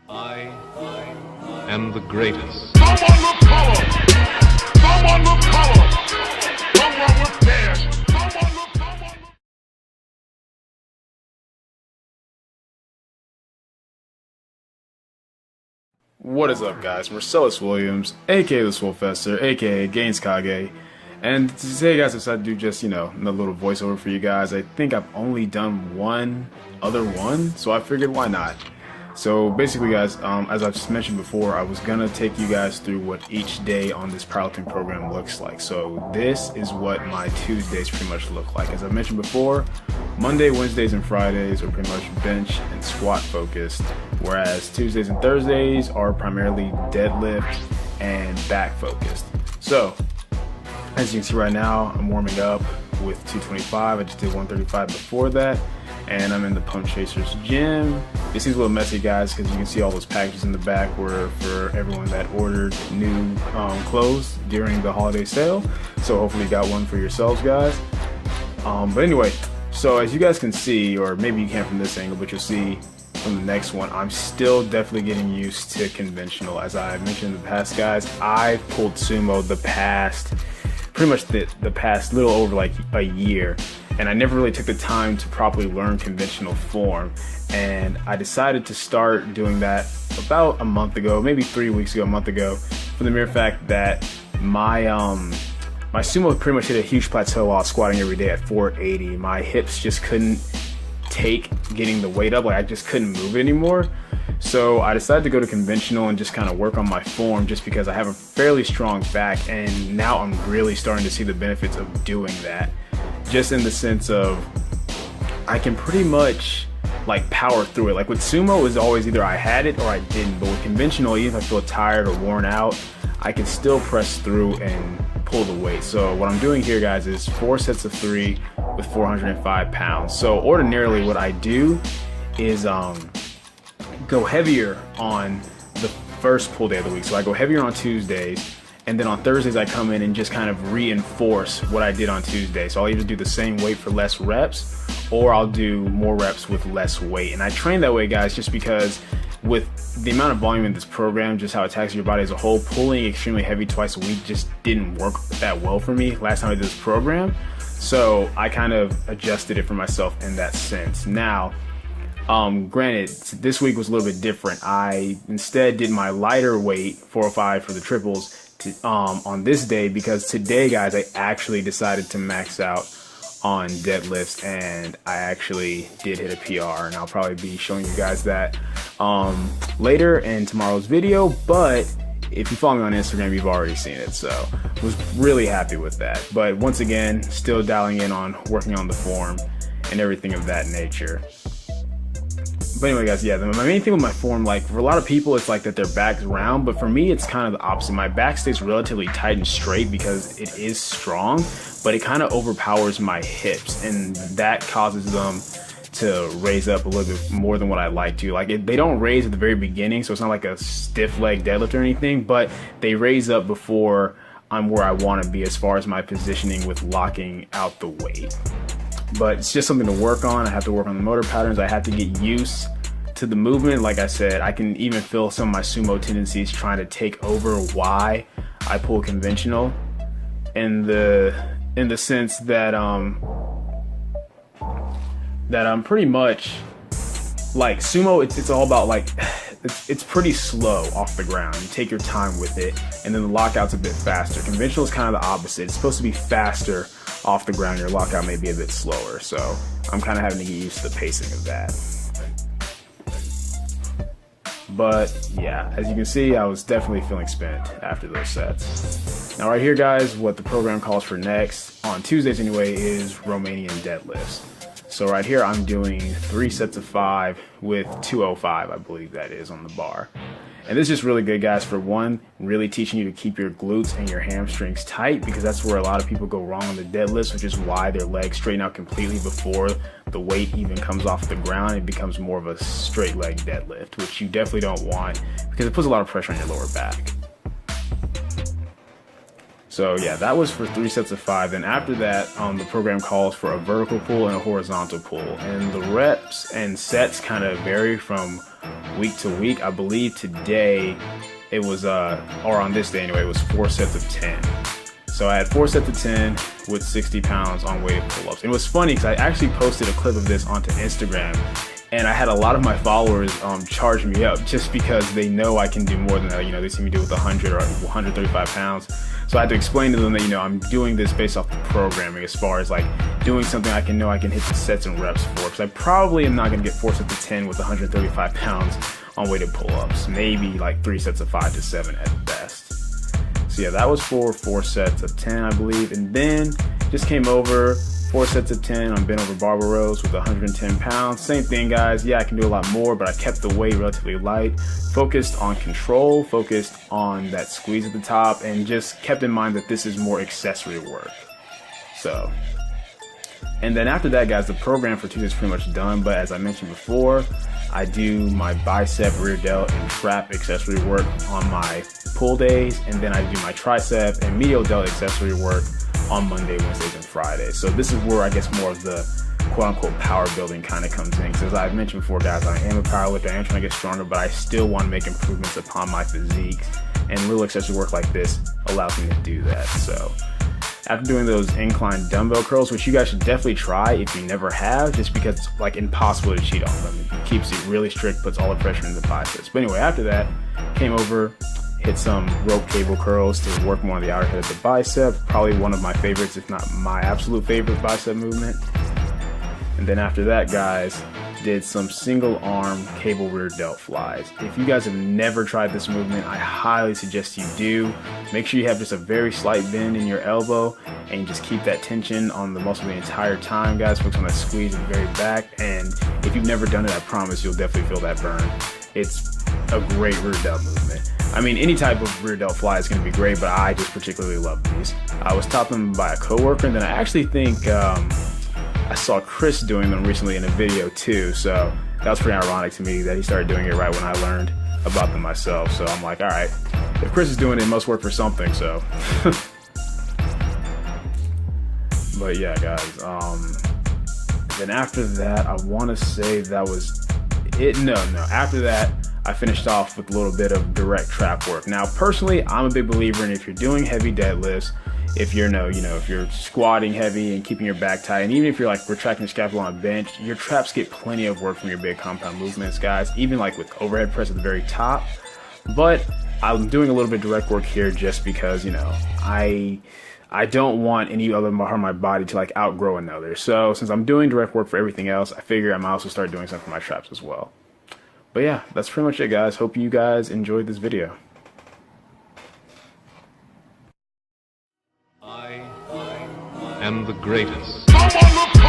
I am the greatest. Someone look color! Someone look color! Someone look dash! Someone look. What is up, guys? Marcellus Williams, aka TheSwolefessor, aka Gains Kage, and today, guys, I decided to do just, a little voiceover for you guys. I think I've only done one other one, so I figured why not. So basically, guys, as I've just mentioned before, I was gonna take you guys through what each day on this powerlifting program looks like. So this is what my Tuesdays pretty much look like. As I mentioned before, Monday, Wednesdays, and Fridays are pretty much bench and squat focused, whereas Tuesdays and Thursdays are primarily deadlift and back focused. So as you can see right now, I'm warming up with 225. I just did 135 before that, and I'm in the Pump Chasers gym. It seems a little messy, guys, because you can see all those packages in the back were for everyone that ordered new clothes during the holiday sale. So hopefully you got one for yourselves, guys. But anyway, so as you guys can see, or maybe you can't from this angle, but you'll see from the next one, I'm still definitely getting used to conventional. As I mentioned in the past, guys, I've pulled sumo pretty much the past little over like a year, and I never really took the time to properly learn conventional form, and I decided to start doing that about a month ago, maybe 3 weeks ago, a month ago, for the mere fact that my sumo pretty much hit a huge plateau while squatting every day at 480. My hips just couldn't take getting the weight up, like I just couldn't move it anymore. So I decided to go to conventional and just kind of work on my form, just because I have a fairly strong back, and now I'm really starting to see the benefits of doing that. Just in the sense of I can pretty much like power through it. Like with sumo, it was always either I had it or I didn't, but with conventional, even if I feel tired or worn out, I can still press through and pull the weight. So what I'm doing here, guys, is 4 sets of 3 with 405 pounds. So ordinarily what I do is go heavier on the first pull day of the week. So I go heavier on Tuesdays, and then on Thursdays I come in and just kind of reinforce what I did on Tuesday. So I'll either do the same weight for less reps, or I'll do more reps with less weight. And I train that way, guys, just because with the amount of volume in this program, just how it taxes your body as a whole, pulling extremely heavy twice a week just didn't work that well for me last time I did this program. So I kind of adjusted it for myself in that sense. Now, granted, this week was a little bit different. I instead did my lighter weight, 405 for the triples, on this day, because today, guys, I actually decided to max out on deadlifts, and I actually did hit a PR, and I'll probably be showing you guys that later in tomorrow's video. But if you follow me on Instagram, you've already seen it, so was really happy with that. But once again, still dialing in on working on the form and everything of that nature. But anyway, guys, yeah, my main thing with my form, like for a lot of people, it's like that their back's round, but for me, it's kind of the opposite. My back stays relatively tight and straight because it is strong, but it kind of overpowers my hips, and that causes them to raise up a little bit more than what I like to. Like they don't raise at the very beginning, so it's not like a stiff leg deadlift or anything, but they raise up before I'm where I want to be as far as my positioning with locking out the weight. But it's just something to work on. I have to work on the motor patterns. I have to get used to the movement. Like I said, I can even feel some of my sumo tendencies trying to take over why I pull conventional, in the sense that I'm pretty much like sumo. It's all about like it's pretty slow off the ground. You take your time with it, and then the lockout's a bit faster. Conventional is kind of the opposite. It's supposed to be faster off the ground. Your lockout may be a bit slower, so I'm kind of having to get used to the pacing of that. But yeah, as you can see, I was definitely feeling spent after those sets. Now right here, guys, what the program calls for next, on Tuesdays anyway, is Romanian Deadlifts. So right here, I'm doing 3 sets of 5 with 205, I believe that is, on the bar. And this is just really good, guys, for one, really teaching you to keep your glutes and your hamstrings tight, because that's where a lot of people go wrong on the deadlifts, which is why their legs straighten out completely before the weight even comes off the ground. It becomes more of a straight leg deadlift, which you definitely don't want, because it puts a lot of pressure on your lower back. So yeah, that was for 3 sets of 5. Then after that, the program calls for a vertical pull and a horizontal pull. And the reps and sets kind of vary from week to week. I believe today it was, or on this day anyway, it was 4 sets of 10. So I had 4 sets of 10 with 60 pounds on weighted pull-ups. And it was funny because I actually posted a clip of this onto Instagram, and I had a lot of my followers charge me up just because they know I can do more than that. You know, they see me do it with 100 or 135 pounds. So I had to explain to them that, you know, I'm doing this based off the programming as far as like doing something I can hit the sets and reps for. Because I probably am not going to get 4 sets of 10 with 135 pounds on weighted pull-ups. Maybe like 3 sets of 5 to 7 at best. So yeah, that was for 4 sets of 10, I believe. And then just came over 4 sets of 10 on bent over barbell rows with 110 pounds. Same thing, guys. Yeah, I can do a lot more, but I kept the weight relatively light. Focused on control, focused on that squeeze at the top, and just kept in mind that this is more accessory work. So, and then after that, guys, the program for Tuesday is pretty much done. But as I mentioned before, I do my bicep, rear delt, and trap accessory work on my pull days, and then I do my tricep and medial delt accessory work on Monday, Wednesdays, and Fridays. So this is where I guess more of the quote-unquote power building kind of comes in. Because as I've mentioned before, guys, I am a powerlifter. I am trying to get stronger, but I still want to make improvements upon my physique. And little accessory work like this allows me to do that. So after doing those incline dumbbell curls, which you guys should definitely try if you never have, just because it's like impossible to cheat on them. It keeps you really strict, puts all the pressure in the biceps. But anyway, after that, came over, hit some rope cable curls to work more on the outer head of the bicep. Probably one of my favorites, if not my absolute favorite bicep movement. And then after that, guys, did some single arm cable rear delt flies. If you guys have never tried this movement, I highly suggest you do. Make sure you have just a very slight bend in your elbow and just keep that tension on the muscle the entire time, guys. Focus on that squeeze in the very back. And if you've never done it, I promise you'll definitely feel that burn. It's a great rear delt movement. I mean, any type of rear delt fly is going to be great, but I just particularly love these. I was taught them by a coworker, and then I actually think I saw Chris doing them recently in a video too, so that was pretty ironic to me that he started doing it right when I learned about them myself. So I'm like, all right, if Chris is doing it, it must work for something. So but yeah, guys, then after that, I want to say that was it. No, after that, I finished off with a little bit of direct trap work. Now, personally, I'm a big believer in if you're doing heavy deadlifts, if you're if you're squatting heavy and keeping your back tight, and even if you're like retracting your scapula on a bench, your traps get plenty of work from your big compound movements, guys, even like with overhead press at the very top. But I'm doing a little bit of direct work here just because, I don't want any other part of my body to like outgrow another. So since I'm doing direct work for everything else, I figure I might also start doing something for my traps as well. But yeah, that's pretty much it, guys. Hope you guys enjoyed this video. I am the greatest. Come on, look